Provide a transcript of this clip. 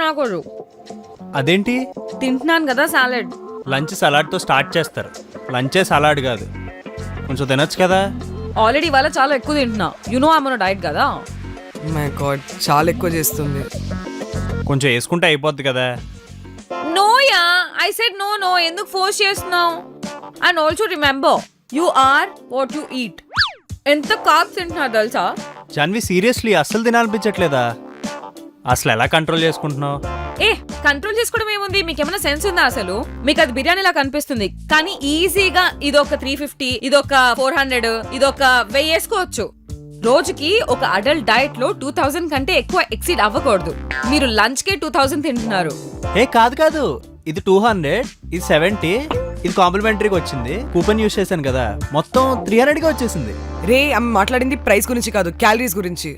నాకోరు అదేంటి? తింటున్నాను కదా సాలెడ్. లంచ్ సలాడ్తో స్టార్ట్ చేస్తారు, లంచే సలాడ్ కాదు. కొంచెం తినొచ్చు కదా. ఆల్రెడీ ఇవాళ చాలా ఎక్కువ తింటున్నా. ఐఎమ్ ఆన్ డైట్ కదా. మై గాడ్, చాలా ఎక్కువ చేస్తుంది. కొంచెం వేసుకుంటే అయిపోద్ది కదా. నోయా, ఐ సెడ్ నో. ఎందుకు ఫోర్స్ చేస్తున్నావు? And also remember, you are what you eat. ఎంత కార్బ్స్ తింటున్నారు తెలుసా? జాన్వి, సీరియస్లీ అస్సలు తినాలనిపించట్లేదా? అసలు ఎలా కంట్రోల్ చేసుకుంటున్నావు? కంట్రోల్ చేసుకోవడం ఏముంది? మీకేమైనా సెన్స్ ఉందా అసలు? మీకు అది బిర్యానీలా కనిపిస్తుంది, కానీ ఈజీగా ఇదొక 350, ఇదొక 400, ఇదొక 1000 వేసుకోవచ్చు. రోజుకి ఒక అడల్ట్ డైట్ లో 2000 కంటే ఎక్కువ ఎక్సీడ్ అవ్వకూడదు. మీరు లంచ్ కే 2000 తింటున్నారు. కాదు, ఇది 200, ఇది 70, ఇది కాంప్లిమెంటరీగా వచ్చింది. కూపన్ యూస్ చేశాను కదా, మొత్తం 300గా వచ్చేసింది. రే, అమ్మ మాట్లాడింది ప్రైస్ గురించి కాదు, క్యాలరీస్ గురించి.